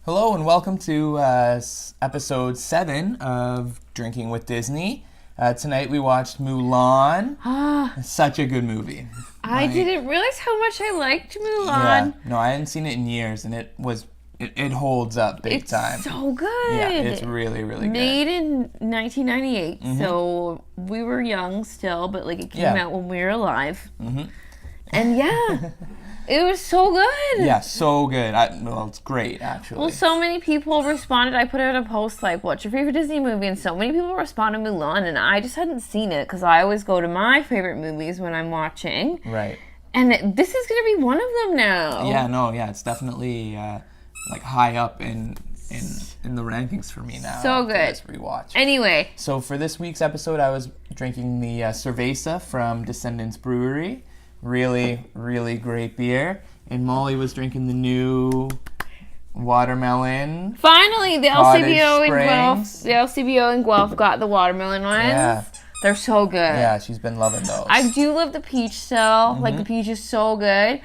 Hello and welcome to episode 7 of Drinking with Disney. Tonight we watched Mulan. Such a good movie. I didn't realize how much I liked Mulan. Yeah, no, I hadn't seen it in years, and it holds up big time. It's so good. Yeah, it's really, really good. Made in 1998, so we were young still, but like it came out when we were alive. And yeah, it was so good. Yeah, so good. Well, it's great, actually. Well, so many people responded. I put out a post like, what's your favorite Disney movie? And so many people responded Mulan, and I just hadn't seen it because I always go to my favorite movies when I'm watching. Right. And this is going to be one of them now. Yeah, it's definitely like high up in the rankings for me now. So good. This rewatch. Anyway. So for this week's episode, I was drinking the Cerveza from Descendants Brewery. Really, really great beer. And Molly was drinking the new watermelon. Finally, the Cottage LCBO in Guelph. Springs. The LCBO in Guelph got the watermelon ones. Yeah. They're so good. Yeah, she's been loving those. I do love the peach still. Like, the peach is so good.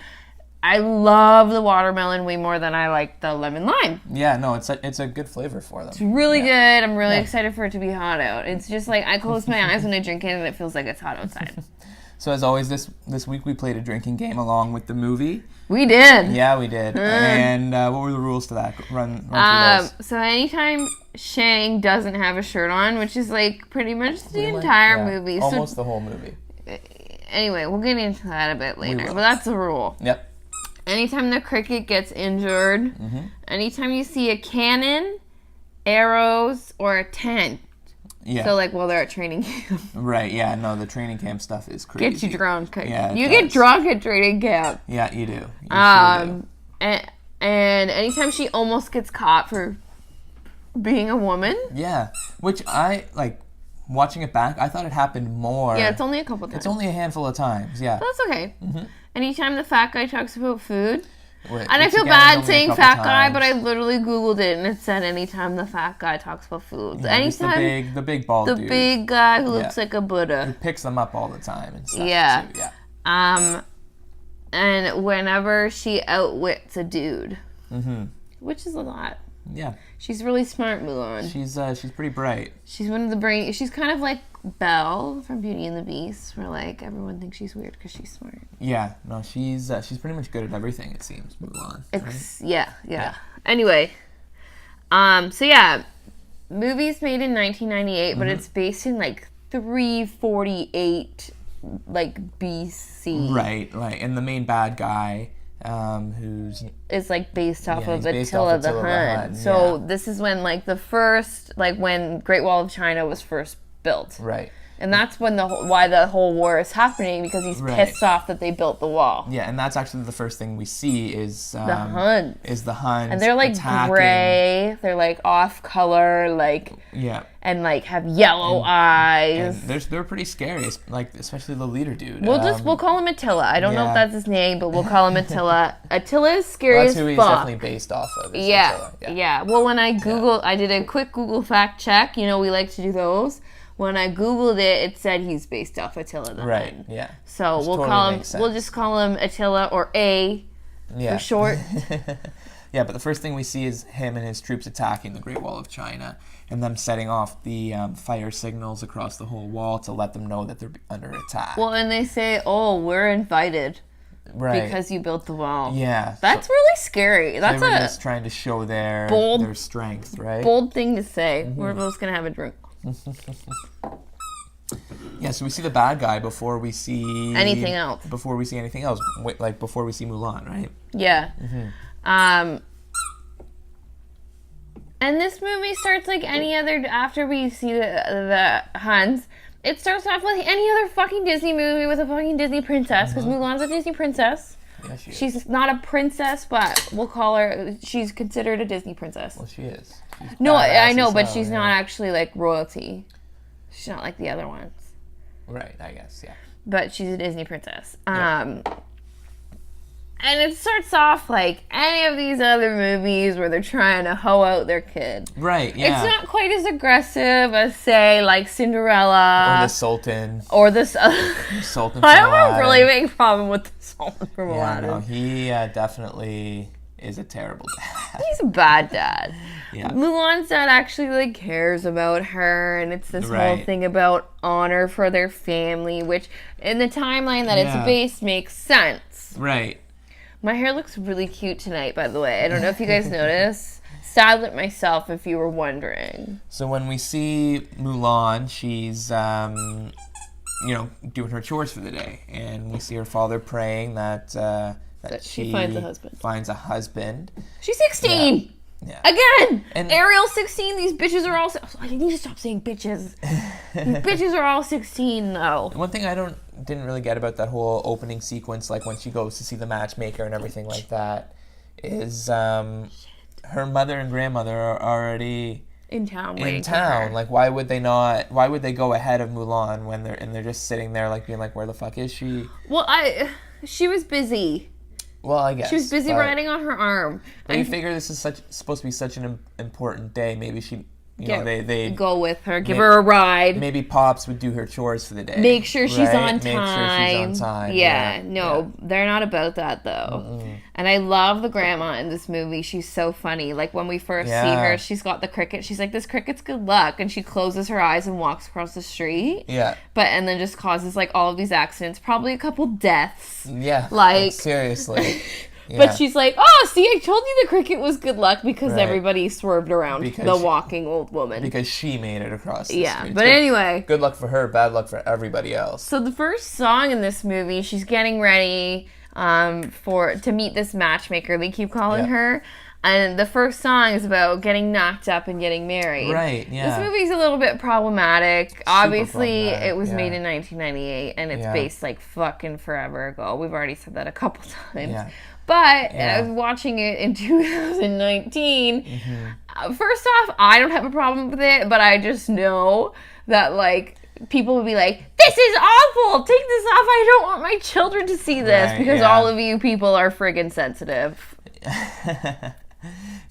I love the watermelon way more than I like the lemon lime. Yeah, no, it's a good flavor for them. It's really good. I'm really excited for it to be hot out. It's just like I close my eyes when I drink it and it feels like it's hot outside. So as always, this week we played a drinking game along with the movie. We did. Yeah, we did. And what were the rules to that? Run through those. So anytime Shang doesn't have a shirt on, which is like pretty much the entire movie. Almost the whole movie. Anyway, we'll get into that a bit later. But that's the rule. Yep. Anytime the cricket gets injured, anytime you see a cannon, arrows, or a tent. Yeah. So, like, while they're at training camp. Right, yeah, no, the training camp stuff is crazy. Get you drunk. Yeah, you get drunk at training camp. Yeah, you do. You sure do. And anytime she almost gets caught for being a woman. Yeah, which I, like, watching it back, I thought it happened more. Yeah, it's only a couple times. It's only a handful of times, yeah. But that's okay. Anytime the fat guy talks about food. And I feel bad saying fat guy, but I literally Googled it and it said anytime the fat guy talks about food. Yeah, anytime the big bald dude. The big guy who looks like a Buddha. Who picks them up all the time and stuff, yeah. too. Yeah. And whenever she outwits a dude. Which is a lot. Yeah. She's really smart, Mulan. She's pretty bright. She's one of the brain. She's kind of like Belle from Beauty and the Beast, where like everyone thinks she's weird because she's smart. Yeah, no, she's pretty much good at everything. It seems, Mulan. Right? Yeah. Anyway, so yeah, movie's made in 1998, but it's based in like 348, like BC. Right, and the main bad guy, who's is like based off of Attila the Hun. So this is when like the first, like when Great Wall of China was first built. Right. And that's when why the whole war is happening, because he's pissed off that they built the wall. Yeah, and that's actually the first thing we see is the Huns. And they're like gray. They're like off color, like and like have yellow eyes. And they're pretty scary, like especially the leader dude. We'll call him Attila. I don't know if that's his name, but we'll call him Attila. Attila is scary as fuck. That's who he's definitely based off of. Yeah. Well, when I I did a quick Google fact check. You know, we like to do those. When I Googled it, it said he's based off Attila the Hun. Right, yeah. So we'll just call him Attila, or A for short. Yeah, but the first thing we see is him and his troops attacking the Great Wall of China and them setting off the fire signals across the whole wall to let them know that they're under attack. Well, and they say, oh, we're invited. Right. Because you built the wall. Yeah. That's really scary. That's they were just trying to show their strength, right? Bold thing to say. We're both going to have a drink. Yeah, so we see the bad guy before we see anything else. Before we see Mulan, right? Yeah. And this movie starts like any other. After we see the Huns, it starts off like any other fucking Disney movie with a fucking Disney princess, because Mulan's a Disney princess. Yeah, she is. She's not a princess, but we'll call her. She's considered a Disney princess. Well, she is. No, I know, but she's not actually like royalty. She's not like the other ones. Right, I guess, yeah. But she's a Disney princess. And it starts off like any of these other movies where they're trying to hoe out their kid. Right, yeah. It's not quite as aggressive as, say, like Cinderella. Or the Sultan. Or this. Sultan. I have a really big problem with the Sultan from Yeah, Aladdin. no, he definitely is a terrible dad. He's a bad dad. Yeah. Mulan's dad actually like cares about her, and it's this whole thing about honor for their family, which in the timeline that it's based makes sense. Right. My hair looks really cute tonight, by the way. I don't know if you guys noticed. Styled it myself, if you were wondering. So when we see Mulan, she's doing her chores for the day, and we see her father praying that she finds a husband. She's 16. Yeah. Again, and Ariel's 16. These bitches are all. I need to stop saying bitches. These bitches are all 16 though. One thing I didn't really get about that whole opening sequence, like when she goes to see the matchmaker and everything like that, is her mother and grandmother are already in town. Like, why would they not? Why would they go ahead of Mulan when they're just sitting there, like being like, where the fuck is she? Well, she was busy. Well, I guess she was busy riding on her arm. But you figure this is supposed to be such an important day. Maybe she, they go with her, give her a ride. Maybe Pops would do her chores for the day. Make sure she's on time. Make sure she's on time. Yeah, they're not about that though. Mm-mm. And I love the grandma in this movie. She's so funny. Like when we first see her, she's got the cricket. She's like, "This cricket's good luck," and she closes her eyes and walks across the street. Yeah. And then just causes like all of these accidents, probably a couple deaths. Yeah. Like seriously. Yeah. But she's like, "Oh, see, I told you the cricket was good luck," because everybody swerved around the walking old woman. Because she made it across the street. But anyway. Good luck for her, bad luck for everybody else. So the first song in this movie, she's getting ready to meet this matchmaker, they keep calling her. And the first song is about getting knocked up and getting married. Right, yeah. This movie's a little bit problematic. Obviously, it was made in 1998, and it's based like fucking forever ago. We've already said that a couple times. Yeah. But I was watching it in 2019. Mm-hmm. First off, I don't have a problem with it, but I just know that, like, people would be like, "This is awful! Take this off! I don't want my children to see this," because all of you people are friggin' sensitive.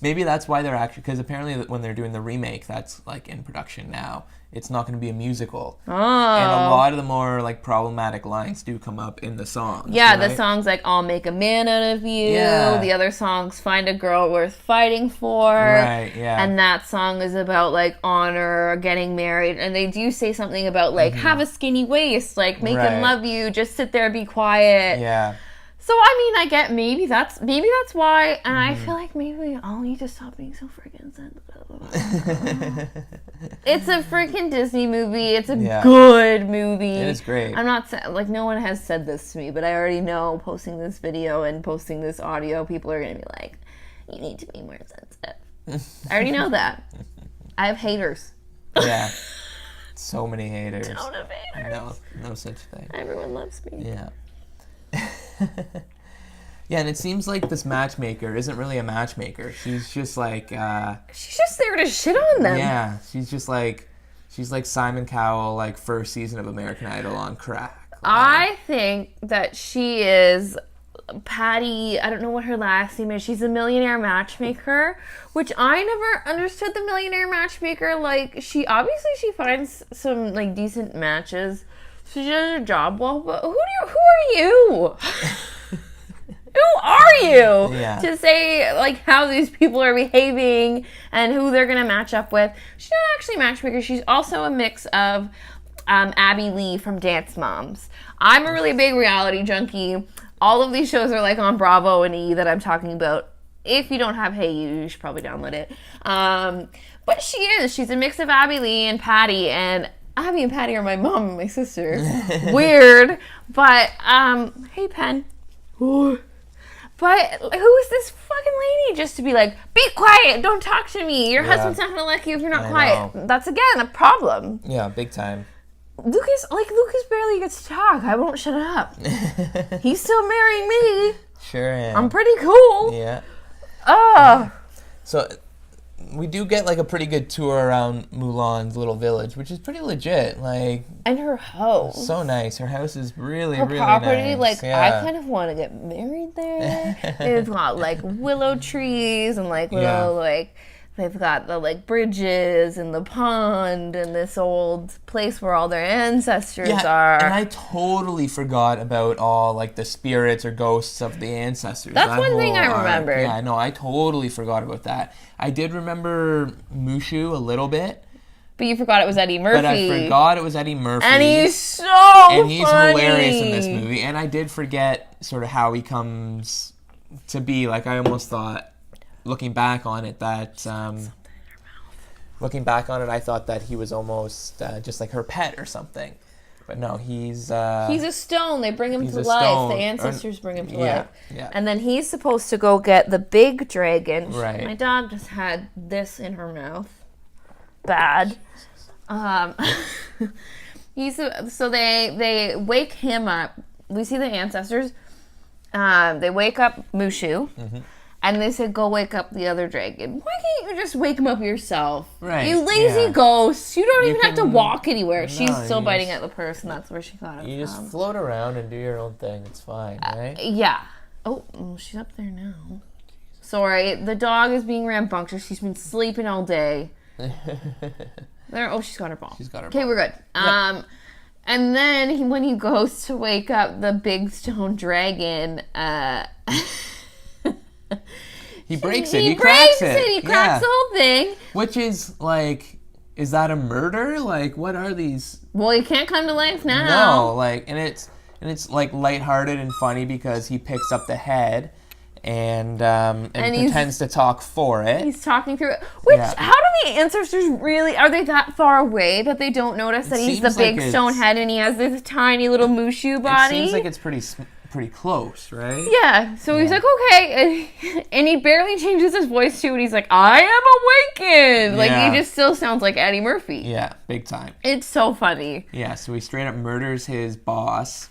Maybe that's why they're actually, because apparently when they're doing the remake, that's like in production now. It's not going to be a musical. Oh. And a lot of the more like problematic lines do come up in the songs. Yeah, right? The songs like "I'll Make a Man Out of You." Yeah. The other songs, "Find a Girl Worth Fighting For." Right, yeah. And that song is about like honor or getting married. And they do say something about like have a skinny waist, like make him love you, just sit there, be quiet. Yeah. So, I mean, I get maybe that's why, and I feel like maybe I'll need to stop being so freaking sensitive. It's a freaking Disney movie. It's a good movie. It is great. I'm not like, no one has said this to me, but I already know posting this video and posting this audio, people are going to be like, you need to be more sensitive. I already know that. I have haters. Yeah. So many haters. Don't have haters. No such thing. Everyone loves me. Yeah. Yeah, and it seems like this matchmaker isn't really a matchmaker. She's just like she's just there to shit on them. Yeah, she's like Simon Cowell, like first season of American Idol on crack. Like, I think that she is Patty. I don't know what her last name is. She's a millionaire matchmaker, which I never understood. The millionaire matchmaker, like she finds some like decent matches. She does her job well, but who are you? Who are you to say like how these people are behaving and who they're gonna match up with? She's not actually a matchmaker. She's also a mix of Abby Lee from Dance Moms. I'm a really big reality junkie. All of these shows are like on Bravo and E that I'm talking about. If you don't have Hey You should probably download it. But she's a mix of Abby Lee and Patty, and Abby and Patty are my mom and my sister. Weird. But, hey, Pen. Ooh. But who is this fucking lady just to be like, be quiet, don't talk to me. Your husband's not going to like you if you're not quiet. Know. That's, again, a problem. Yeah, big time. Lucas barely gets to talk. I won't shut up. He's still marrying me. Sure am. I'm pretty cool. Yeah. So we do get like a pretty good tour around Mulan's little village, which is pretty legit. Like, and her house, so nice. Her house is really, her really property. Nice. Like, I kind of want to get married there. They've got like willow trees and like little like they've got the like bridges and the pond and this old place where all their ancestors are. And I totally forgot about all like the spirits or ghosts of the ancestors. That's one thing I remember. Yeah, no, I totally forgot about that. I did remember Mushu a little bit. But you forgot it was Eddie Murphy. But I forgot it was Eddie Murphy. And he's so funny. And he's hilarious in this movie. And I did forget sort of how he comes to be. Like, I almost thought, looking back on it, that... looking back on it, I thought that he was almost just like her pet or something. But no, he's a stone. They bring him to life. Stone. The ancestors bring him to life. Yeah. And then he's supposed to go get the big dragon. Right. My dog just had this in her mouth. Bad. So they wake him up. We see the ancestors. They wake up Mushu. Mm-hmm. And they said, go wake up the other dragon. Why can't you just wake him up yourself? Right. You lazy ghost. You don't even have to walk anywhere. She's still biting at the purse, and that's where she got it from. You just float around and do your own thing. It's fine, right? Yeah. Oh, she's up there now. Sorry, the dog is being rambunctious. She's been sleeping all day. There. Oh, she's got her ball. She's got her ball. Okay, we're good. Yep. And then when he goes to wake up the big stone dragon, he breaks it. He cracks it. He cracks the whole thing. Which is like, is that a murder? Like, what are these? Well, he can't come to life now. No, like, and it's like lighthearted and funny because he picks up the head and pretends to talk for it. He's talking through it. Which, how do the ancestors really, are they that far away that they don't notice that he's the big stone head and he has this tiny little Mushu body? It seems like it's pretty close, right? Yeah. So he's like, okay. And he barely changes his voice too. And he's like, I am awakened. Like, he just still sounds like Eddie Murphy. Yeah, big time. It's so funny. Yeah, so he straight up murders his boss.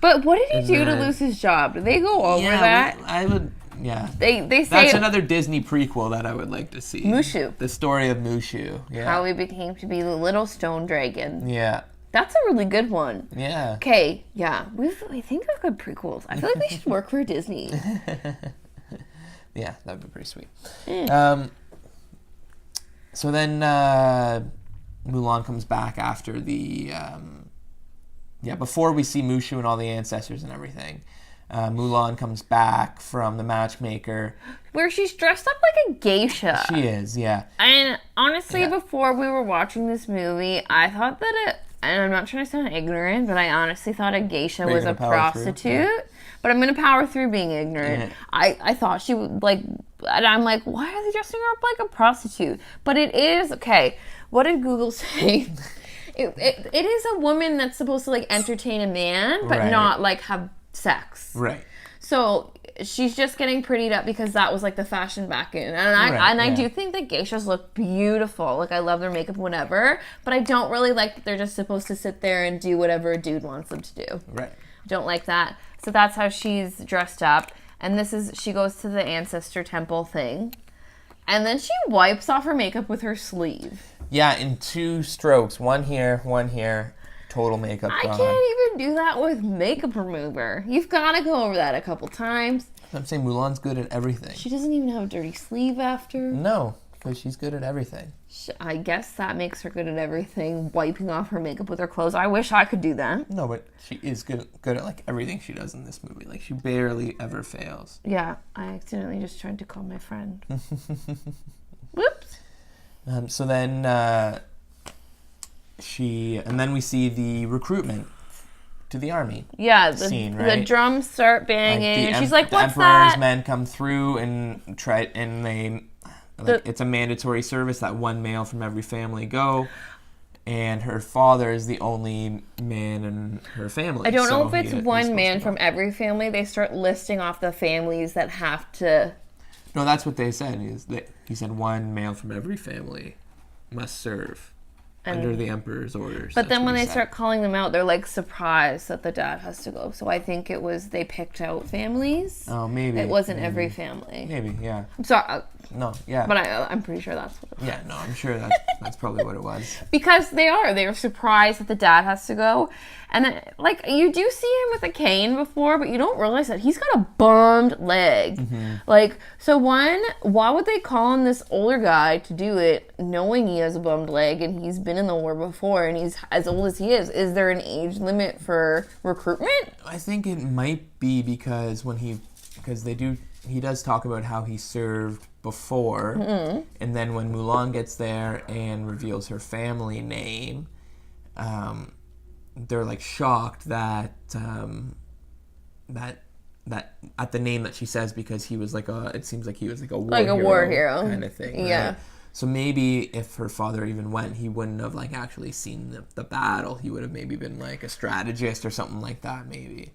But what did he do to lose his job? Did they go over that? I would, yeah. They say... That's another Disney prequel that I would like to see. Mushu. The story of Mushu. Yeah. How he became to be the little stone dragon. Yeah. That's a really good one. Yeah. Okay, yeah. I think of good prequels. I feel like they should work for Disney. Yeah, that would be pretty sweet. So then Mulan comes back after the... before we see Mushu and all the ancestors and everything. Mulan comes back from the matchmaker. Where she's dressed up like a geisha. She is, yeah. And honestly, before we were watching this movie, I thought that and I'm not trying to sound ignorant, but I honestly thought a geisha was a prostitute. Yeah. But I'm going to power through being ignorant. Yeah. I thought she would, like, and I'm like, why are they dressing her up like a prostitute? But it is, okay, what did Google say? It is a woman that's supposed to, like, entertain a man, but not, like, have sex. Right. So she's just getting prettied up because that was, like, the fashion back in. And I do think that geishas look beautiful. Like, I love their makeup, whatever. But I don't really like that they're just supposed to sit there and do whatever a dude wants them to do. Right. I don't like that. So that's how she's dressed up. And she goes to the ancestor temple thing. And then she wipes off her makeup with her sleeve. Yeah, in 2 strokes. One here, total makeup gone. I can't even do that with makeup remover. You've got to go over that a couple times. I'm saying Mulan's good at everything. She doesn't even have a dirty sleeve after. No, because she's good at everything. I guess that makes her good at everything, wiping off her makeup with her clothes. I wish I could do that. No, but she is good at like everything she does in this movie. Like, she barely ever fails. Yeah, I accidentally just tried to call my friend. Whoops. So then and then we see the recruitment to the army. Yeah, scene, right? The drums start banging, and she's like, "What's that?" The Emperor's men come through and it's a mandatory service that one male from every family go, and her father is the only man in her family. I don't know if it's one man from every family. They start listing off the families that have to. No, that's what they said. He said one male from every family must serve under the Emperor's orders. But then when they start calling them out, they're like surprised that the dad has to go. So I think it was they picked out families. Oh, maybe. It wasn't every family. Maybe, yeah. I'm sorry. No, yeah. But I'm pretty sure that's what it was. Yeah, no, I'm sure that's probably what it was. Because they're surprised that the dad has to go. And then, like, you do see him with a cane before, but you don't realize that he's got a bummed leg. Mm-hmm. Like, so why would they call on this older guy to do it, knowing he has a bummed leg and he's been in the war before and he's as old as he is? Is there an age limit for recruitment? I think it might be because he does talk about how he served before, mm-hmm. and then when Mulan gets there and reveals her family name, they're like shocked that at the name that she says, because he was it seems like he was like a war hero kind of thing. Yeah. Right? So maybe if her father even went, he wouldn't have like actually seen the battle. He would have maybe been like a strategist or something like that. Maybe.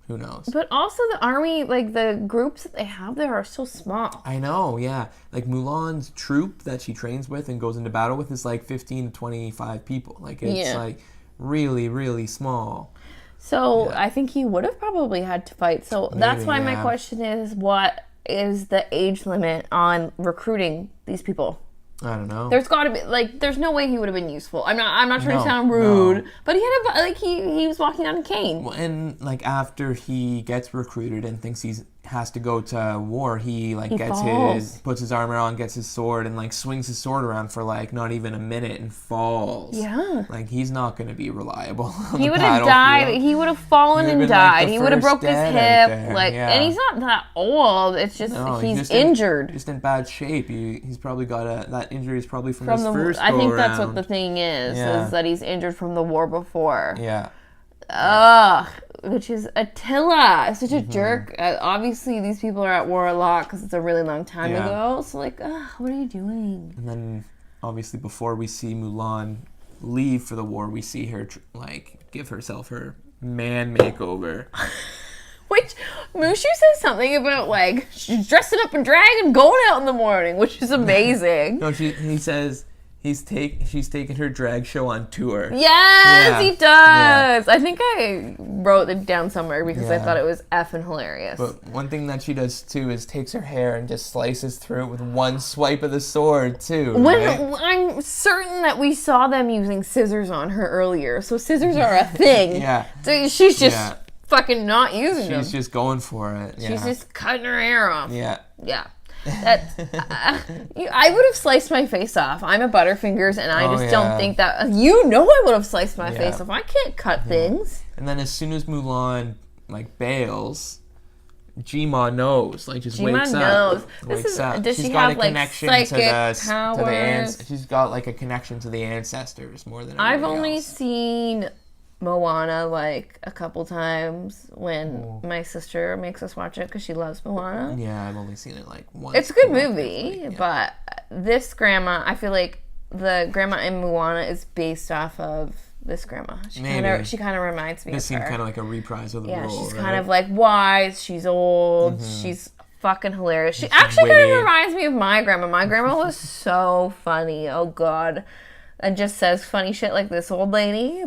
Who knows? But also the army, like the groups that they have there are so small. I know, yeah. Like Mulan's troop that she trains with and goes into battle with is like 15 to 25 people. Like it's like really, really small. So I think he would have probably had to fight. So that's why my question is, what is the age limit on recruiting these people? I don't know. There's got to be, like, there's no way he would have been useful. I'm not trying to sound rude, but he had he was walking on a cane. Well, and like after he gets recruited and thinks he has to go to war, he puts his armor on, gets his sword, and like swings his sword around for like not even a minute and falls. Yeah. Like he's not going to be reliable. He would have died. He would have fallen and died. Like he would have broke his hip. And he's not that old. It's just he's injured. Just in bad shape. He's probably got that injury is probably from his first go I think that's around. what the thing is that he's injured from the war before. Yeah. Which is Attila. Such a jerk. Obviously, these people are at war a lot because it's a really long time ago. So, like, what are you doing? And then, obviously, before we see Mulan leave for the war, we see her, give herself her man makeover. Which, Mushu says something about, like, she's dressing up a dragon going out in the morning, which is amazing. No, he says... she's taking her drag show on tour. Yes, he does. Yeah. I think I wrote it down somewhere because I thought it was effing hilarious. But one thing that she does too is takes her hair and just slices through it with one swipe of the sword too. I'm certain that we saw them using scissors on her earlier, so scissors are a thing. Yeah. So she's just fucking not using them. She's just going for it. Yeah. She's just cutting her hair off. Yeah. Yeah. I would have sliced my face off. I'm a Butterfingers, and I just don't think that... I would have sliced my face off. I can't cut things. And then as soon as Mulan, bails, Jima knows. Just wakes up. Wakes up. Does she have, psychic powers? She's got, a connection to the ancestors more than I've else. only seen... Moana a couple times when my sister makes us watch it because she loves Moana. Yeah, I've only seen it once. It's a good movie, but this grandma, I feel like the grandma in Moana is based off of this grandma. She kind of reminds me of her. This seemed kind of like a reprise of the role. Yeah, she's kind of wise. She's old. Mm-hmm. She's fucking hilarious. She actually kind of reminds me of my grandma. My grandma was so funny. Oh God, and just says funny shit like this old lady.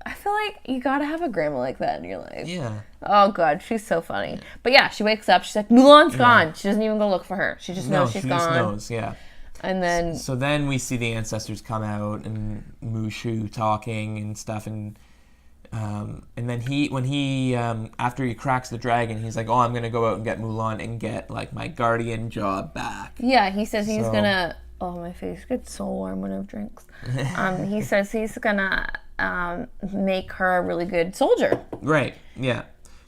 I feel like you gotta have a grandma like that in your life. Yeah. Oh, God, she's so funny. But yeah, she wakes up, she's like, Mulan's gone. She doesn't even go look for her. She just knows she's gone. Just knows, yeah. And then... So then we see the ancestors come out and Mushu talking and stuff, and then when he after he cracks the dragon, he's like, I'm gonna go out and get Mulan and get, my guardian job back. Yeah, he says he's gonna... Oh, my face gets so warm when I have drinks. He says he's gonna... make her a really good soldier. Right, yeah.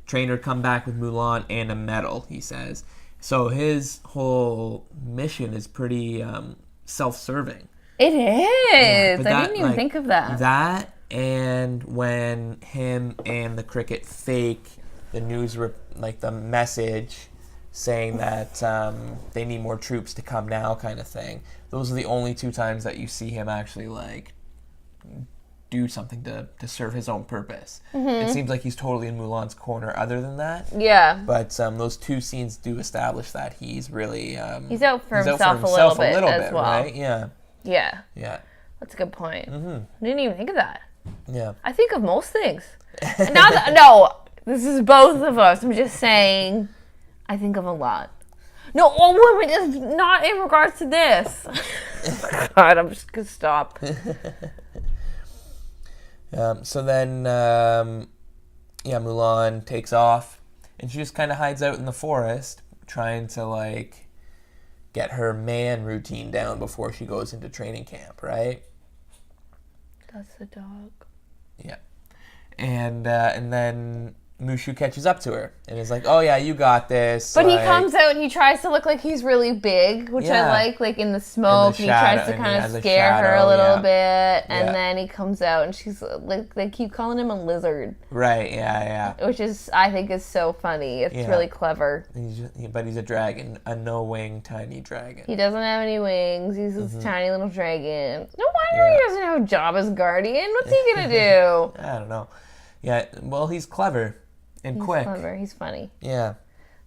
Train her, come back with Mulan and a medal, he says. So his whole mission is pretty self-serving. It is! Yeah, I didn't even think of that. That, and when him and the cricket fake the news, the message saying that they need more troops to come now kind of thing. Those are the only two times that you see him actually, do something to serve his own purpose. Mm-hmm. It seems like he's totally in Mulan's corner other than that. Yeah. But those two scenes do establish that he's really... he's out for himself a little bit as well. Right? Yeah. Yeah. Yeah. That's a good point. Mm-hmm. I didn't even think of that. Yeah. I think of most things. No, this is both of us. I'm just saying I think of a lot. No, oh, wait, it's not in regards to this. God, I'm just gonna stop. So then, Mulan takes off, and she just kind of hides out in the forest, trying to, like, get her man routine down before she goes into training camp, right? That's the dog. Yeah. And then Mushu catches up to her and is like, "Oh yeah, you got this." But like, he comes out and he tries to look like he's really big, which I like in the smoke. And he tries to kind of scare her a little bit, and then he comes out and she's like, they keep calling him a lizard. Right? Yeah. Which I think is so funny. It's really clever. But he's a dragon, a no-wing tiny dragon. He doesn't have any wings. He's this tiny little dragon. No wonder he doesn't have a job as guardian. What's he gonna do? I don't know. Yeah. Well, he's clever. And quick. He's clever. He's funny. Yeah.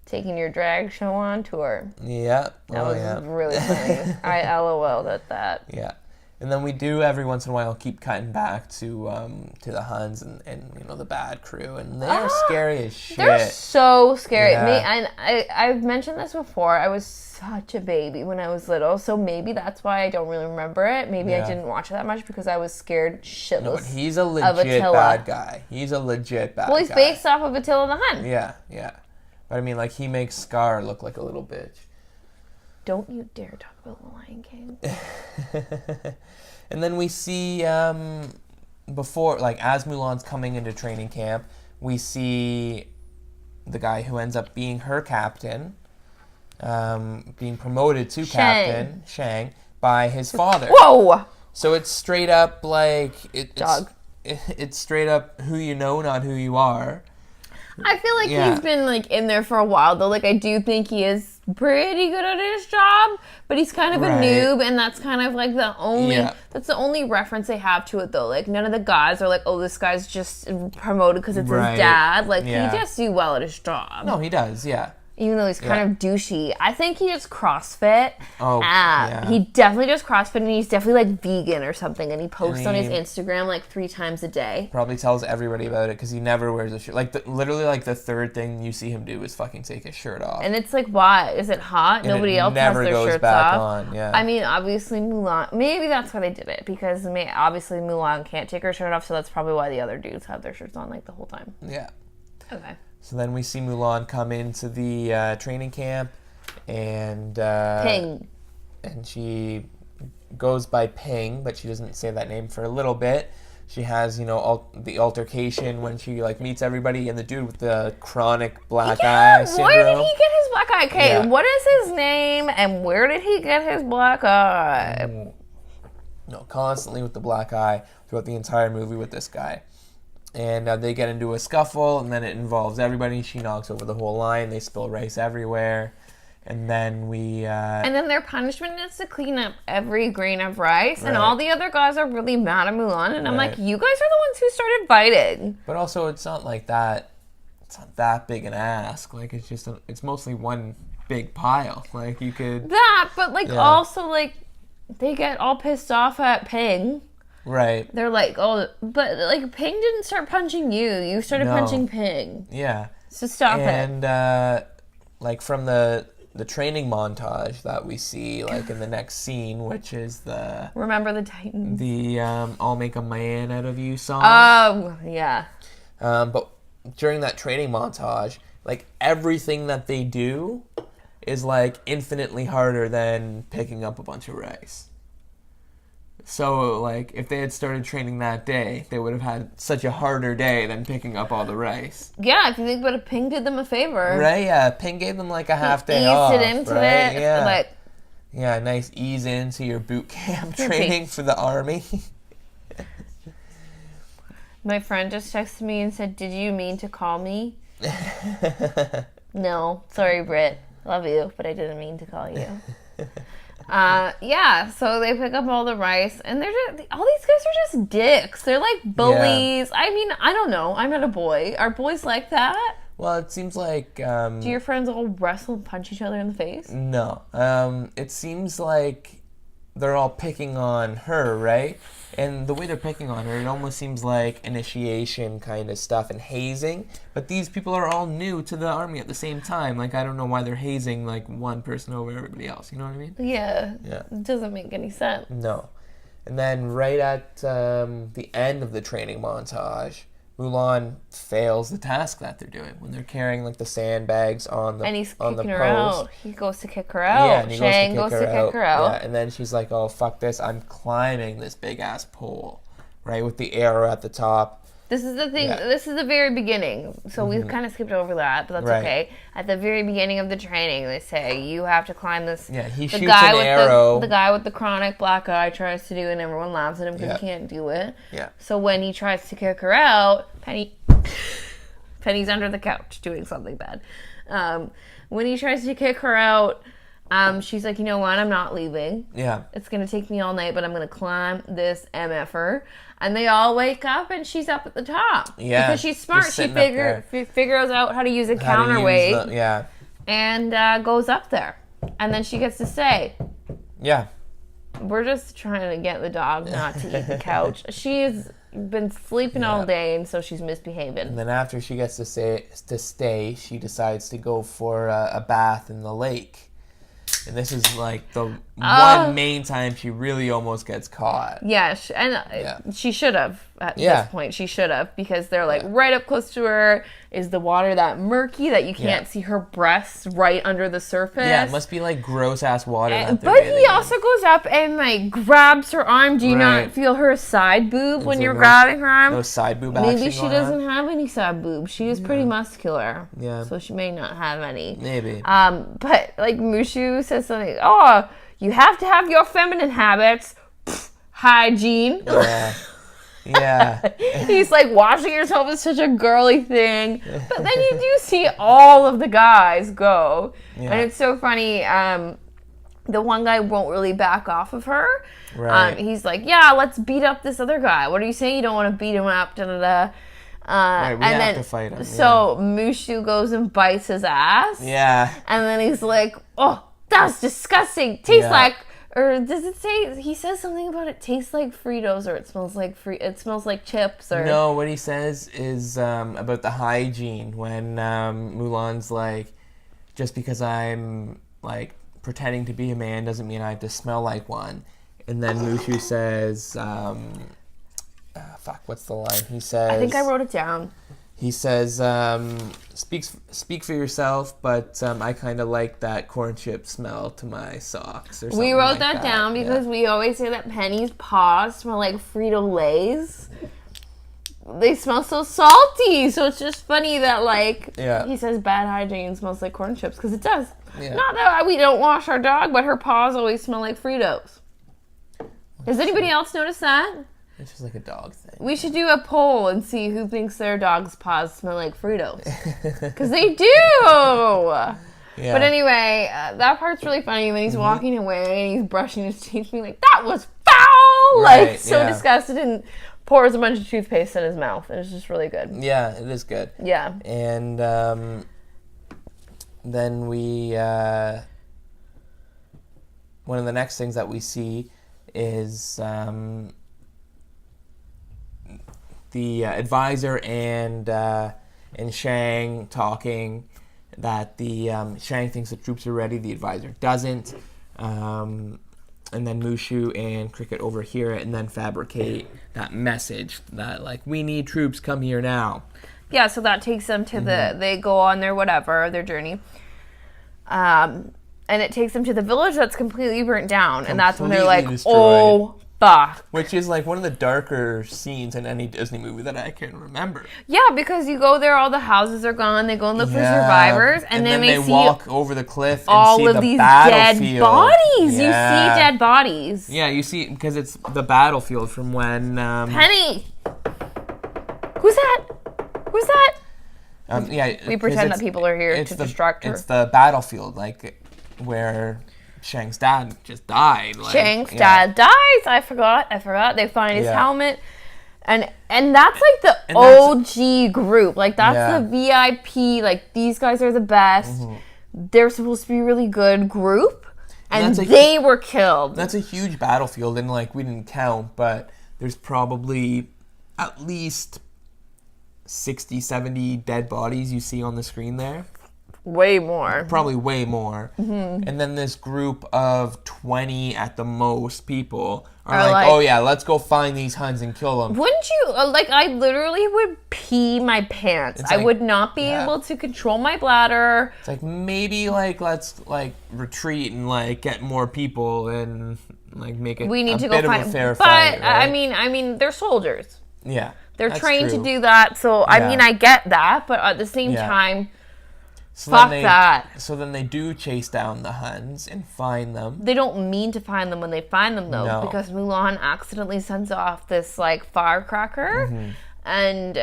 Taking your drag show on tour. Yeah. That was really funny. I LOL'd at that. Yeah. And then we do every once in a while keep cutting back to the Huns and the bad crew, and they're scary as shit. They're so scary. Yeah. I've mentioned this before. I was such a baby when I was little, so maybe that's why I don't really remember it. Maybe I didn't watch it that much because I was scared shitless. No, but he's a legit bad guy. He's a legit bad guy. Well, he's based off of Attila the Hun. Yeah. But I mean, like, he makes Scar look like a little bitch. Don't you dare talk about the Lion King. And then we see, before, like, as Mulan's coming into training camp, we see the guy who ends up being her captain, being promoted to captain, Shang, by his father. Whoa! So it's straight up, like, it's straight up who you know, not who you are. I feel like he's been, like, in there for a while, though. Like, I do think he is pretty good at his job, but he's kind of a noob, and that's kind of, like, that's the only reference they have to it, though. Like, none of the guys are like, oh, this guy's just promoted because it's his dad. Like, he does do well at his job. No, he does, yeah. Even though he's kind of douchey. I think he does CrossFit. Oh, yeah. He definitely does CrossFit, and he's definitely, like, vegan or something, and he posts on his Instagram, like, 3 times a day. Probably tells everybody about it, because he never wears a shirt. Like, literally, like, the third thing you see him do is fucking take his shirt off. And it's like, why? Is it hot? And nobody else has their shirts off. On. Yeah. I mean, obviously, Mulan... Maybe that's why they did it, because obviously Mulan can't take her shirt off, so that's probably why the other dudes have their shirts on, like, the whole time. Yeah. Okay. So then we see Mulan come into the training camp, and Ping. And she goes by Ping, but she doesn't say that name for a little bit. She has, the altercation when she, like, meets everybody, and the dude with the chronic black eye syndrome. Where did he get his black eye? Okay, what is his name, and where did he get his black eye? No, constantly with the black eye throughout the entire movie with this guy. And they get into a scuffle, and then it involves everybody. She knocks over the whole line. They spill rice everywhere. And then And then their punishment is to clean up every grain of rice. And all the other guys are really mad at Mulan. And I'm like, you guys are the ones who started fighting. But also, it's not like that. It's not that big an ask. Like, it's just... it's mostly one big pile. Like, you could... but, like, also, like, they get all pissed off at Ping. Right. They're like, oh, but, like, Ping didn't start punching you. You started punching Ping. Yeah. So stop it. And, like, from the training montage that we see, like, in the next scene, which is the... Remember the Titans. The I'll Make a Man Out of You song. Oh, yeah. But during that training montage, like, everything that they do is, like, infinitely harder than picking up a bunch of rice. So, like, if they had started training that day, they would have had such a harder day than picking up all the rice. Yeah, if you think about it, Ping did them a favor. Right, yeah. Ping gave them, like, a half day off. Eased it into it. Yeah. Like, yeah, nice ease into your boot camp training for the army. My friend just texted me and said, did you mean to call me? No. Sorry, Britt. Love you, but I didn't mean to call you. Yeah, so they pick up all the rice, and they're just, all these guys are just dicks. They're like bullies. Yeah. I mean, I don't know. I'm not a boy. Are boys like that? Well, it seems like... do your friends all wrestle and punch each other in the face? No. It seems like they're all picking on her, right? And the way they're picking on her, it almost seems like initiation kind of stuff and hazing. But these people are all new to the army at the same time. Like, I don't know why they're hazing, like, one person over everybody else. You know what I mean? Yeah. Yeah. It doesn't make any sense. No. And then right at the end of the training montage, Mulan fails the task that they're doing when they're carrying, like, the sandbags on the And he's on the kicking her post. out. He goes to kick her out. Yeah, and he Shang goes to kick her out. Yeah, and then she's like, "Oh, fuck this! I'm climbing this big ass pole, right, with the arrow at the top." This is the thing. Yeah. This is the very beginning. So we've kind of skipped over that, but that's Right. okay. At the very beginning of the training, they say you have to climb this. Yeah, he the shoots guy an with arrow. The guy with the chronic black eye tries to do it, and everyone laughs at him because Yeah. he can't do it. Yeah. So when he tries to kick her out, Penny's under the couch doing something bad. When he tries to kick her out, she's like, you know what? I'm not leaving. Yeah. It's going to take me all night, but I'm going to climb this MFR. And they all wake up, and she's up at the top. Yeah. Because she's smart. Just She sitting up there. figures out how to use a How to use counterweight yeah. and goes up there. And then she gets to say, Yeah. we're just trying to get the dog not to eat the couch. She's been sleeping all day, and so she's misbehaving. And then after she gets to stay, she decides to go for a bath in the lake. And this is like the one main time she really almost gets caught. Yeah, she should have at this point. She should have, because they're like right up close to her. Is the water that murky that you can't see her breasts right under the surface? Yeah, it must be like gross ass water. But he also goes up and like grabs her arm. Do you not feel her side boob when you're grabbing her arm? No side boob action. Maybe she doesn't have any side boobs. She is pretty muscular. Yeah. So she may not have any. Maybe. But like Mushu says something, oh, you have to have your feminine habits. Pfft, hygiene. Yeah. Yeah. He's like, washing yourself is such a girly thing. But then you do see all of the guys go. Yeah. And it's so funny. The one guy won't really back off of her. Right. He's like, yeah, let's beat up this other guy. What are you saying? You don't want to beat him up? Da, da, da. Right, we have to fight him. So Mushu goes and bites his ass. Yeah. And then he's like, oh, that's disgusting. Tastes like... Or does it say, he says something about it tastes like Fritos, or it smells like chips, or... No, what he says is about the hygiene when Mulan's like, just because I'm like pretending to be a man doesn't mean I have to smell like one. And then Mushu says, what's the line? He says... I think I wrote it down. He says, speak for yourself, but I kind of like that corn chip smell to my socks. Or something we wrote like that down because we always say that Penny's paws smell like Frito-Lays. They smell so salty, so it's just funny that, like, he says bad hygiene smells like corn chips, because it does. Yeah. Not that we don't wash our dog, but her paws always smell like Fritos. Does anybody else notice that? It's just like a dog thing. We should do a poll and see who thinks their dog's paws smell like Fritos. Because they do! Yeah. But anyway, that part's really funny when he's walking away and he's brushing his teeth, being like, that was foul! Right, like, so disgusted, and pours a bunch of toothpaste in his mouth. It's just really good. Yeah, it is good. Yeah. And then we... one of the next things that we see is... the advisor and Shang talking that the Shang thinks the troops are ready, the advisor doesn't, and then Mushu and Cricket overhear it and then fabricate that message that, like, we need troops, come here now. Yeah, so that takes them to they go on their journey. And it takes them to the village that's completely burnt down, and that's when they're like, destroyed. oh, fuck. Which is like one of the darker scenes in any Disney movie that I can remember. Yeah, because you go there, all the houses are gone. They go and look for survivors, and then they see walk over the cliff and all see of the these battlefield. dead bodies. Yeah. You see dead bodies. Yeah, you see, because it's the battlefield from when... Penny! Who's that? Who's that? We pretend that people are here to distract her. It's the battlefield, like, where... Shang's dad just died. Like, Shang's dad dies. I forgot. They find his helmet. And that's like the OG group. Like, that's the VIP. Like, these guys are the best. Mm-hmm. They're supposed to be a really good group. and they were killed. That's a huge battlefield, and like we didn't count, but there's probably at least 60, 70 dead bodies you see on the screen there. Way more. Probably way more. Mm-hmm. And then this group of 20 at the most people are like, oh yeah, let's go find these Huns and kill them. Wouldn't you, I literally would pee my pants. I would not be able to control my bladder. It's like, maybe, let's, retreat and, get more people and, make it we need a to bit go of find, a fair but, fight, right? I mean, they're soldiers. Yeah. They're trained to do that, so, I get that, but at the same time... So fuck that. So then they do chase down the Huns and find them. They don't mean to find them when they find them, though, because Mulan accidentally sends off this, firecracker, and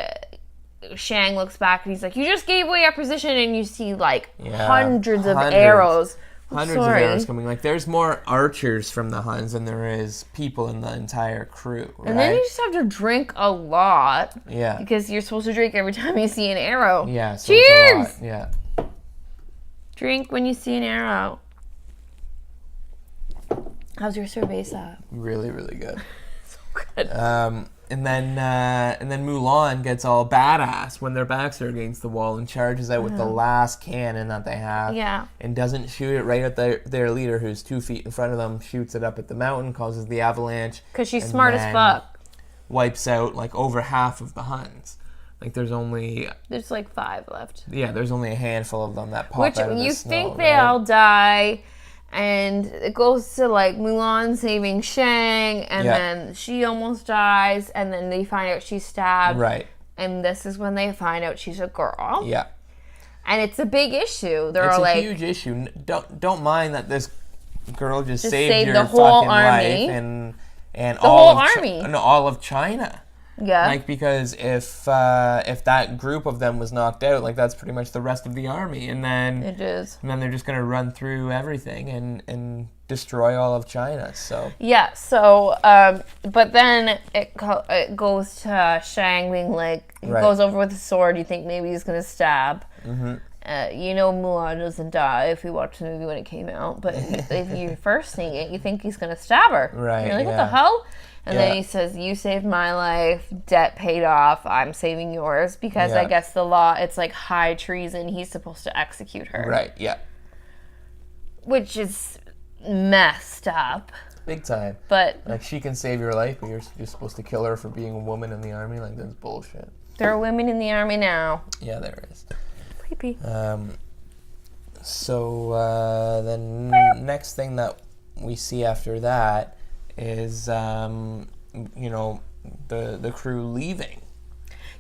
Shang looks back and he's like, you just gave away our position, and you see, hundreds of arrows. Hundreds of arrows coming. There's more archers from the Huns than there is people in the entire crew, right? And then you just have to drink a lot. Yeah. Because you're supposed to drink every time you see an arrow. Yeah. So cheers! It's a lot. Yeah. Drink when you see an arrow. How's your cerveza? Really, really good. So good. And then Mulan gets all badass when their backs are against the wall and charges out with the last cannon that they have. Yeah. And doesn't shoot it right at their leader, who's 2 feet in front of them. Shoots it up at the mountain, causes the avalanche. Because she's smart as fuck. Wipes out over half of the Huns. There's 5 left. Yeah, there's only a handful of them that pop out of the snow. Which you think they all die, and it goes to Mulan saving Shang, and then she almost dies, and then they find out she's stabbed. Right. And this is when they find out she's a girl. Yeah. And it's a big issue. It's a huge issue. Don't mind that this girl just saved your the whole fucking army. life and the whole army. All of China. Yeah. Because if that group of them was knocked out, that's pretty much the rest of the army, and then it is. And then they're just gonna run through everything and destroy all of China. So yeah. So but then it goes to Shang being he goes over with a sword. You think maybe he's gonna stab. Mm-hmm. Mulan doesn't die if you watch the movie when it came out, but if you're first seeing it, you think he's gonna stab her. Right. You're like, what the hell? And then he says, you saved my life, debt paid off, I'm saving yours. Because I guess the law, it's high treason, he's supposed to execute her. Right, yeah. Which is messed up. Big time. But she can save your life, but you're supposed to kill her for being a woman in the army? That's bullshit. There are women in the army now. Yeah, there is. Creepy. So then next thing that we see after that is, the crew leaving.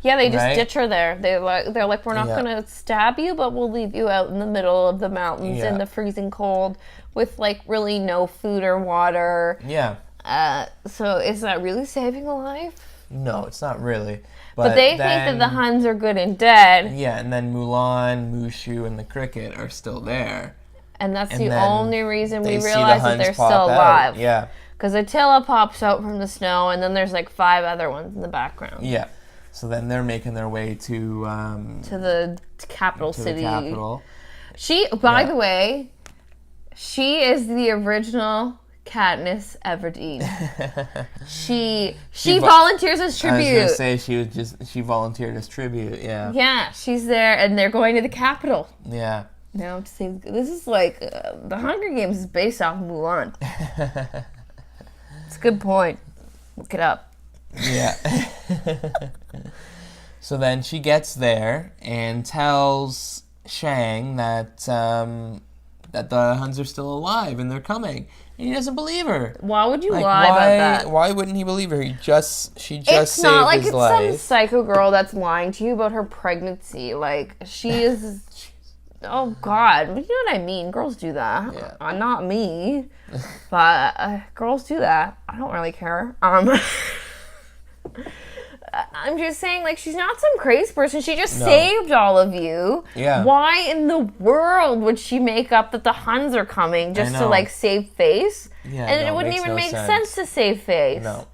Yeah, they just ditch her there. They're like, we're not going to stab you, but we'll leave you out in the middle of the mountains in the freezing cold with, really no food or water. Yeah. So is that really saving a life? No, it's not really. But they think that the Huns are good and dead. Yeah, and then Mulan, Mushu, and the cricket are still there. And that's the only reason we realize that they're still alive. Yeah. Because Attila pops out from the snow, and then there's 5 other ones in the background. Yeah. So then they're making their way to the capital city. The capital. By the way, she is the original Katniss Everdeen. she volunteers as tribute. I was gonna say she volunteered as tribute. Yeah. Yeah, she's there, and they're going to the capital. Yeah. Now to say this is the Hunger Games is based off Mulan. It's a good point. Look it up. Yeah. So then she gets there and tells Shang that that the Huns are still alive and they're coming. And he doesn't believe her. Why would you lie about that? Why wouldn't he believe her? She just it's saved not like his it's life. Some psycho girl that's lying to you about her pregnancy. She is. Oh God, you know what I mean? Girls do that. Yeah. Not me, but girls do that. I don't really care. I'm just saying, she's not some crazy person. She just saved all of you. Yeah. Why in the world would she make up that the Huns are coming just to, save face? Yeah, and it wouldn't even make sense to save face. No.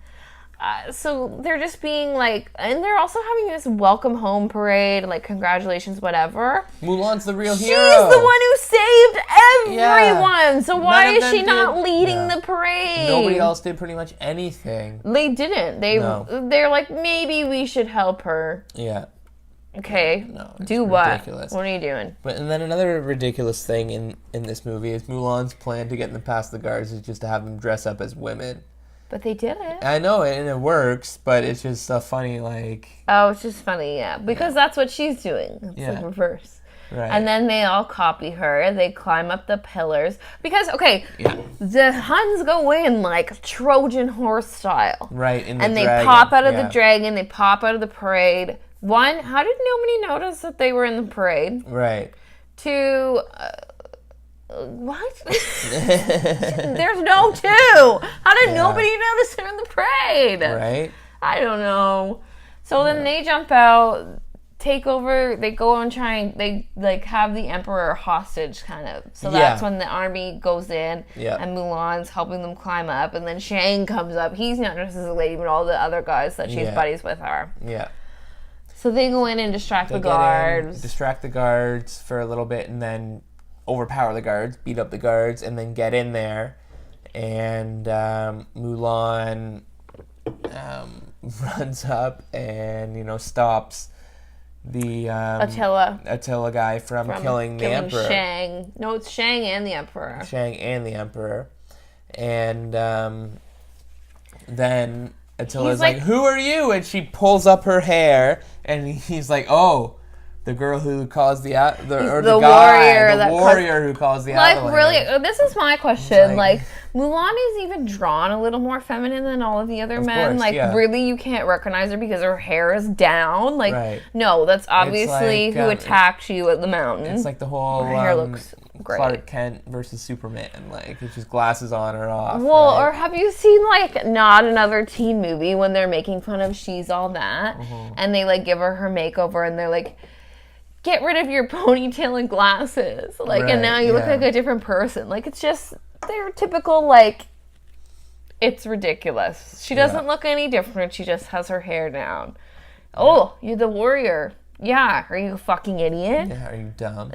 So they're just being like, and they're also having this welcome home parade, like congratulations, whatever. Mulan's the real hero. She's the one who saved everyone. So why is she not leading the parade? Nobody else did pretty much anything. They didn't. They're like, maybe we should help her. Yeah. Okay. No, do ridiculous. What are you doing? And then another ridiculous thing in this movie is Mulan's plan to get them past the guards is just to have them dress up as women. But they did it. I know, and it works, but it's just a funny, like... Oh, it's just funny, yeah. Because that's what she's doing. It's the reverse. Right. And then they all copy her. They climb up the pillars. Because, the Huns go in like Trojan horse style. Right, and they pop out of the dragon. They pop out of the parade. One, how did nobody notice that they were in the parade? Right. Two... what? There's no two. How did nobody notice they're in the parade? Right. I don't know. So then they jump out, take over. They go and they like have the emperor hostage, kind of. So that's when the army goes in, and Mulan's helping them climb up, and then Shang comes up. He's not dressed as a lady, but all the other guys that she's buddies with are. Yeah. So they go in and distract the guards. Distract the guards for a little bit, and then overpower the guards, beat up the guards, and then get in there. And Mulan runs up and, stops the Attila guy from killing the emperor. Shang. No, it's Shang and the emperor. And then Attila's like, who are you? And she pulls up her hair, and he's like, oh, the girl who caused the warrior who caused the avalanche. Like, really, this is my question. Like, Mulan is even drawn a little more feminine than all of the other men. Really, you can't recognize her because her hair is down. Like, no, that's obviously who attacked you at the mountain. It's like the whole her hair looks great. Clark Kent versus Superman. Like, it's just glasses on or off. Well, or have you seen, like, not another teen movie when they're making fun of She's All That, and they, like, give her makeover, and they're like, get rid of your ponytail and glasses. Like, and now you look like a different person. Like, it's just, they're typical, like, it's ridiculous. She doesn't look any different. She just has her hair down. Oh, you're the warrior. Yeah. Are you a fucking idiot? Yeah, are you dumb?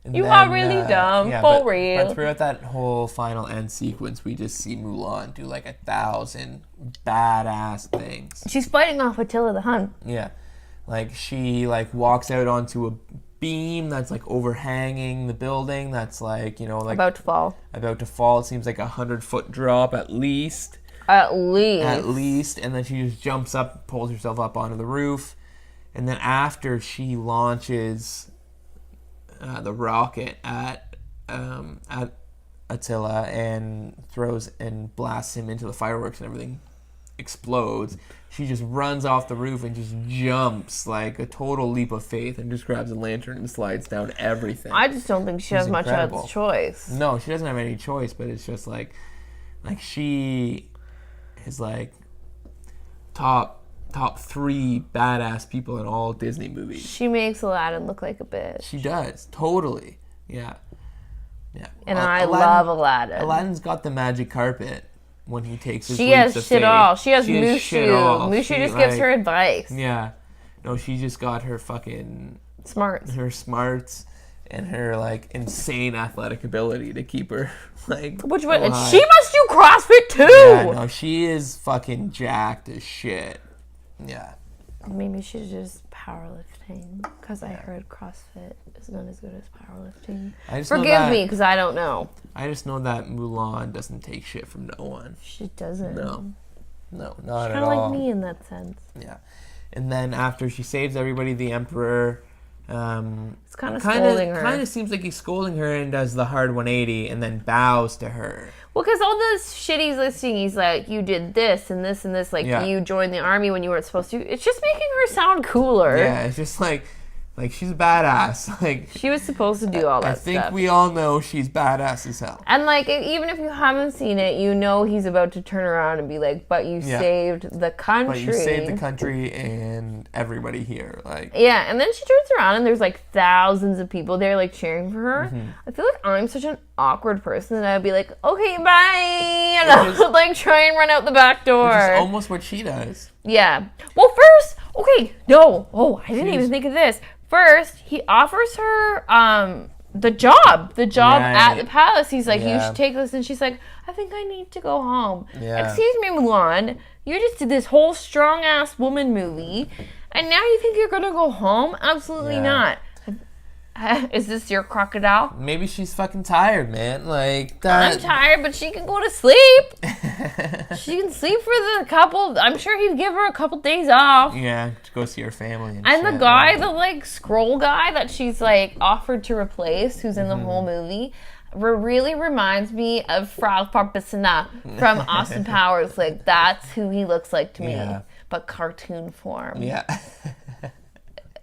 You are really dumb. For real. But throughout that whole final end sequence, we just see Mulan do, like, 1,000 badass things. She's fighting off Attila the Hun. Yeah. Like, she, like, walks out onto a beam that's, like, overhanging the building that's, like, about to fall. It seems like 100-foot drop at least. At least. And then she just jumps up, pulls herself up onto the roof. And then after she launches the rocket at Attila and throws and blasts him into the fireworks and everything explodes, she just runs off the roof and just jumps like a total leap of faith and just grabs a lantern and slides down everything. I just don't think she has much of a choice. No, she doesn't have any choice, but it's just like she is like top 3 badass people in all Disney movies. She makes Aladdin look like a bitch. She does, totally. Yeah. And I love Aladdin. Aladdin's got the magic carpet. When he takes his She has shit all. She has Mushu. Mushu just gives her advice. Yeah. No, she just got her fucking... smarts. Her smarts and her, like, insane athletic ability to keep her, like... Which one? And she must do CrossFit, too! Yeah, no, she is fucking jacked as shit. Yeah. Maybe she's just powerlifting. Because I heard CrossFit is not as good as powerlifting. Forgive me, because I don't know. I just know that Mulan doesn't take shit from no one. She doesn't. No, not She's at all. She's kind of like me in that sense. Yeah. And then after she saves everybody, the Emperor... it's kind of scolding her. Kind of seems like he's scolding her and does the hard 180 and then bows to her. Well, because all this shit he's listing, he's like, you did this and this and this. Like, you joined the army when you weren't supposed to. It's just making her sound cooler. Yeah, it's just like Like, she's badass. Like, She was supposed to do all that I think stuff. we all know she's badass as hell. And, like, even if you haven't seen it, you know he's about to turn around and be like, but you saved the country. But you saved the country and everybody here. Like, yeah, and then she turns around and there's, like, thousands of people there, like, cheering for her. Mm-hmm. I feel like I'm such an awkward person that I'd be like, okay, bye! And I would, like, try and run out the back door. which is almost what she does. Yeah. Well, first, okay, no. Oh, I didn't even think of this. First, he offers her the job at the palace. He's like, you should take this. And she's like, I think I need to go home. Yeah. Excuse me, Mulan. You just did this whole strong-ass woman movie, and now you think you're going to go home? Absolutely not. Is this your crocodile? Maybe she's fucking tired, man. Like, that. I'm tired, but she can go to sleep. She can sleep for the couple. I'm sure he'd give her a couple days off. Yeah, to go see her family. And the guy, the like scroll guy that she's like offered to replace, who's in the whole movie, really reminds me of Frau Barbissina from Austin Powers. Like, that's who he looks like to me, but cartoon form. Yeah.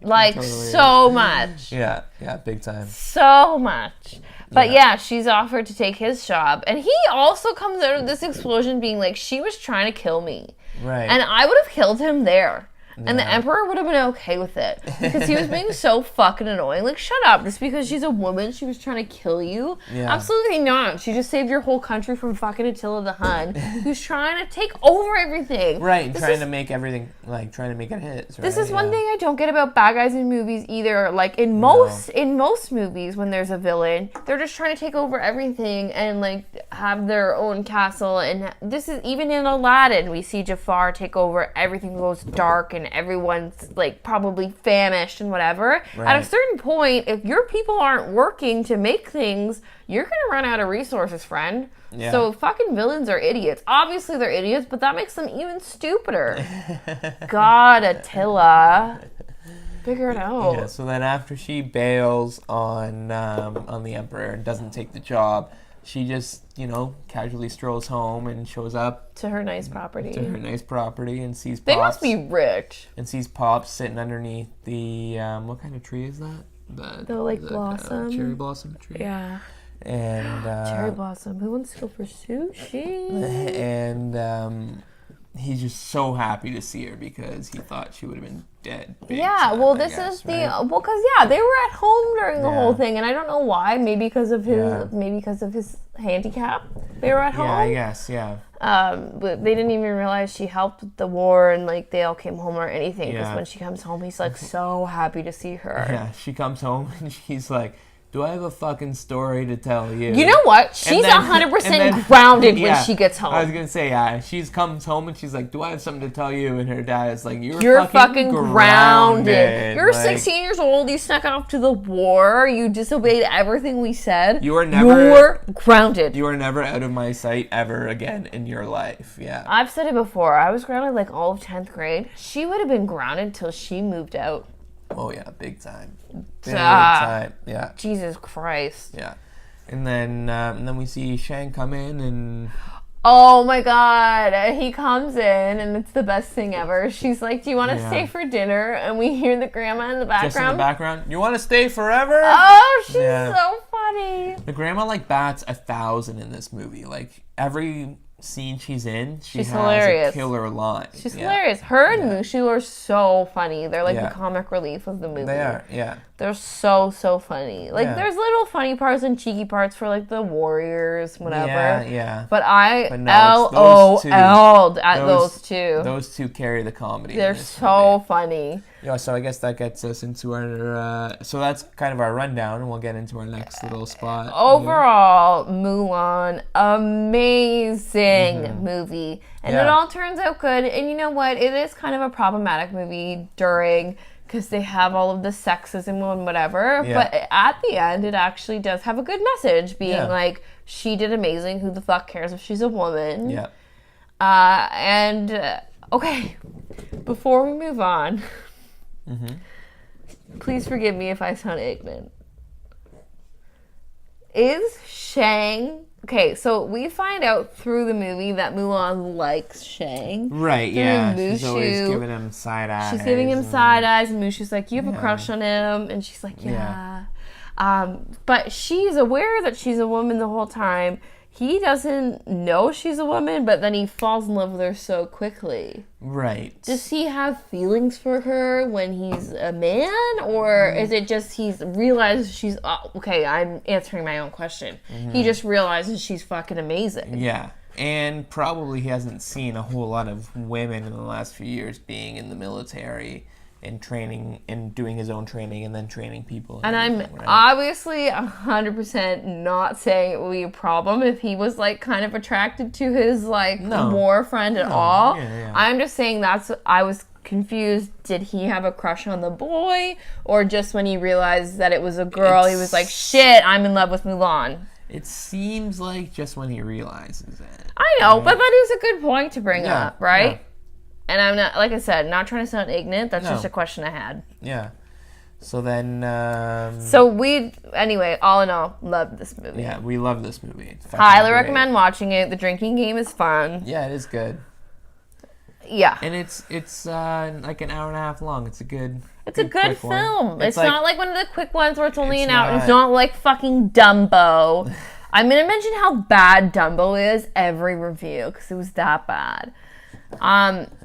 Like, totally so much. Yeah, big time. So much. But yeah, she's offered to take his job. And he also comes out of this explosion being like, she was trying to kill me. Right. And I would have killed him there. And the Emperor would have been okay with it. Because he was being so fucking annoying. Like, shut up. Just because she's a woman, she was trying to kill you? Yeah. Absolutely not. She just saved your whole country from fucking Attila the Hun, who's trying to take over everything. Right, trying to make everything, like, trying to make it hits. Right? This is one thing I don't get about bad guys in movies either. Like, in most movies, when there's a villain, they're just trying to take over everything and, like, have their own castle. And this is, even in Aladdin, we see Jafar take over, everything goes dark and everyone's like probably famished and whatever. Right. At a certain point, if your people aren't working to make things, you're gonna run out of resources, friend. Yeah. So fucking villains are idiots. Obviously they're idiots, but that makes them even stupider. God, Attila. Figure it out. Yeah, so then after she bails on the Emperor and doesn't take the job, she just, casually strolls home and shows up to her nice property. And sees Pops. They must be rich. And sees Pops sitting underneath the, what kind of tree is that? The blossom. Cherry blossom tree. Yeah. And cherry blossom. Who wants to go for sushi? And he's just so happy to see her because he thought she would have been dead. Yeah, well, this is the because they were at home during the whole thing, and I don't know why. Maybe because of his handicap, they were at home. Yeah, I guess. Yeah. But they didn't even realize she helped with the war, and like they all came home or anything. Because when she comes home, he's like so happy to see her. Yeah, she comes home and she's like, do I have a fucking story to tell you? You know what? She's 100% grounded when she gets home. I was going to say, yeah. She comes home and she's like, do I have something to tell you? And her dad is like, you're fucking grounded. You're 16 years old. You snuck off to the war. You disobeyed everything we said. You're grounded. You are never out of my sight ever again in your life. Yeah. I've said it before. I was grounded like all of 10th grade. She would have been grounded till she moved out. Oh, yeah. Big time. Big time. Yeah. Jesus Christ. Yeah. And then we see Shang come in and... Oh, my God. He comes in, and it's the best thing ever. She's like, do you want to stay for dinner? And we hear the grandma in the background. Just in the background. You want to stay forever? Oh, she's so funny. The grandma, like, bats 1,000 in this movie. Like, every scene she's in, she's hilarious. A killer line. She's hilarious. Her and Mushu are so funny. They're like the comic relief of the movie. They are, yeah. They're so funny. Like there's little funny parts and cheeky parts for like the warriors, whatever. Yeah. But I LOL'd at those two. Those two carry the comedy. They're so funny. Yeah, so I guess that gets us into our... so that's kind of our rundown, and we'll get into our next little spot. Overall, Mulan, amazing movie. And it all turns out good. And you know what? It is kind of a problematic movie during... because they have all of the sexism and whatever. Yeah. But at the end, it actually does have a good message, being like, she did amazing. Who the fuck cares if she's a woman? Yeah. Okay, before we move on... Please forgive me if I sound ignorant. Is Shang okay, so we find out through the movie that Mulan likes Shang. Right, Through yeah. Mushu, She's always giving him side eyes. She's giving him side eyes, and Mushu's like, you have Yeah. a crush on him, and she's like, yeah. But she's aware that she's a woman the whole time. He doesn't know she's a woman, but then he falls in love with her so quickly. Right. Does he have feelings for her when he's a man? Or is it just he's realized she's... Oh, okay, I'm answering my own question. He just realizes she's fucking amazing. Yeah. And probably he hasn't seen a whole lot of women in the last few years being in the military and training and doing his own training and then training people. And I'm obviously 100% not saying it would be a problem if he was like kind of attracted to his like war friend at all. Yeah. I'm just saying I was confused. Did he have a crush on the boy, or just when he realized that it was a girl, he was like, shit, I'm in love with Mulan? It seems like just when he realizes it. I know, but that is a good point to bring up, right? Yeah. And I'm not, like I said, not trying to sound ignorant. That's just a question I had. Yeah. So then... anyway, all in all, loved this movie. Yeah, we love this movie. It's highly great. recommend watching it. The drinking game is fun. Yeah, it is good. Yeah. And it's like an hour and a half long. It's a good... It's a good film. It's like, not like one of the quick ones where it's only an hour. It's not like fucking Dumbo. I'm going to mention how bad Dumbo is every review because it was that bad.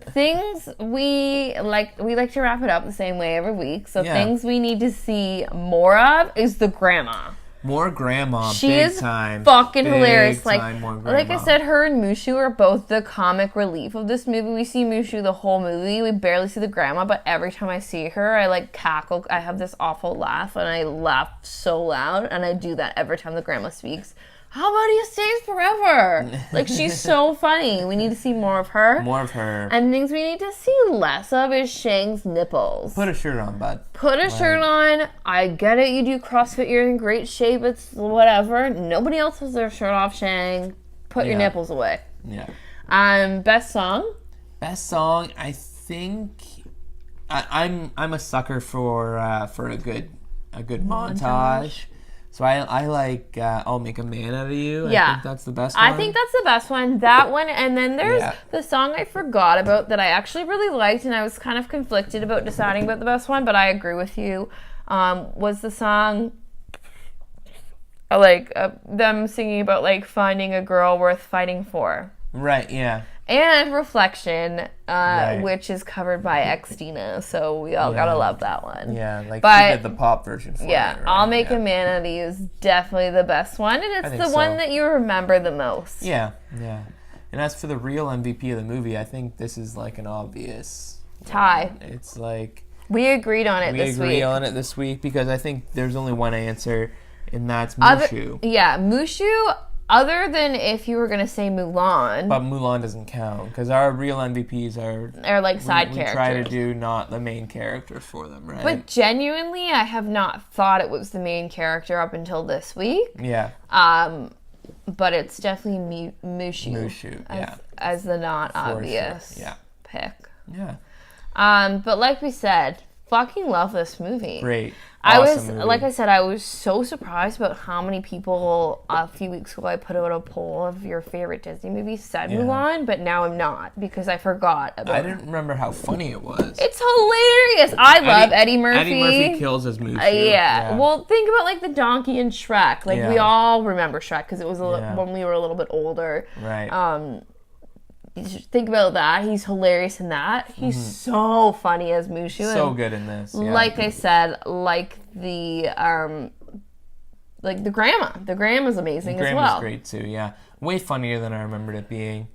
Things we like to wrap it up the same way every week. So things we need to see more of is the grandma. More grandma, she big is time. Fucking big hilarious. Time, like I said, her and Mushu are both the comic relief of this movie. We see Mushu the whole movie. We barely see the grandma, but every time I see her, I like cackle. I have this awful laugh, and I laugh so loud, and I do that every time the grandma speaks. How about he stays forever? Like, she's so funny. We need to see more of her. More of her. And things we need to see less of is Shang's nipples. Put a shirt on, bud. Put a shirt on. I get it. You do CrossFit. You're in great shape. It's whatever. Nobody else has their shirt off, Shang. Put your nipples away. Yeah. Best song? Best song, I think... I'm a sucker for a good montage. So I like I'll Make a Man Out of You. Yeah. I think that's the best one. I think that's the best one. That one, and then there's the song I forgot about that I actually really liked, and I was kind of conflicted about deciding about the best one, but I agree with you. Was the song like them singing about like finding a girl worth fighting for. Right, yeah. And Reflection, which is covered by Xtina, so we all gotta love that one. Yeah, like but, she did the pop version for it, right? I'll Make a Man Out of You is definitely the best one, and it's the one that you remember the most. Yeah. And as for the real MVP of the movie, I think this is like an obvious tie. one. It's like... We agreed on it this week. We agree on it this week because I think there's only one answer, and that's Mushu. Mushu... Other than if you were going to say Mulan. But Mulan doesn't count, because our real MVPs are like side characters. We try to do not the main characters for them, right? But genuinely, I have not thought it was the main character up until this week. Yeah. But it's definitely Mushu. As the not obvious pick. Yeah. But like we said, fucking love this movie. Great. Like I said, I was so surprised about how many people a few weeks ago I put out a poll of your favorite Disney movies said Mulan, but now I'm not because I forgot about it. I didn't remember how funny it was. It's hilarious. I love Eddie Murphy. Eddie Murphy kills as Mushu. Yeah. Well, think about like the donkey in Shrek. Like we all remember Shrek because it was when we were a little bit older. Right. Think about that. He's hilarious in that. He's so funny as Mushu. So good in this. Yeah. Like I said, like the grandma. The grandma's amazing as well. Grandma's great too. Yeah, way funnier than I remembered it being.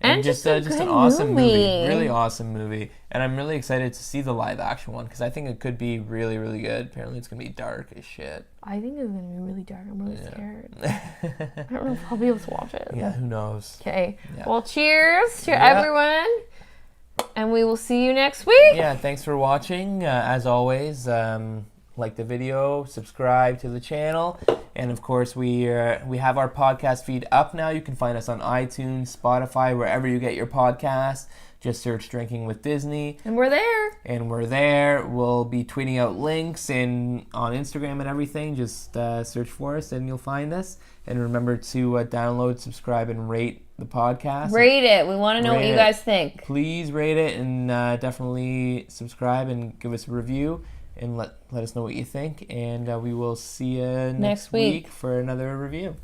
And just an awesome movie. Really awesome movie. And I'm really excited to see the live action one because I think it could be really, really good. Apparently it's going to be dark as shit. I think it's going to be really dark. I'm really scared. I don't know if I'll be able to watch it. Yeah, who knows? Okay. Yeah. Well, cheers to everyone. And we will see you next week. Yeah, thanks for watching. As always, like the video, subscribe to the channel. And of course, we have our podcast feed up now. You can find us on iTunes, Spotify, wherever you get your podcasts. Just search Drinking with Disney. And we're there. We'll be tweeting out links on Instagram and everything. Just search for us and you'll find us. And remember to download, subscribe, and rate the podcast. Rate it. We want to know what you guys think. Please rate it and definitely subscribe and give us a review and let us know what you think. And we will see you next week for another review.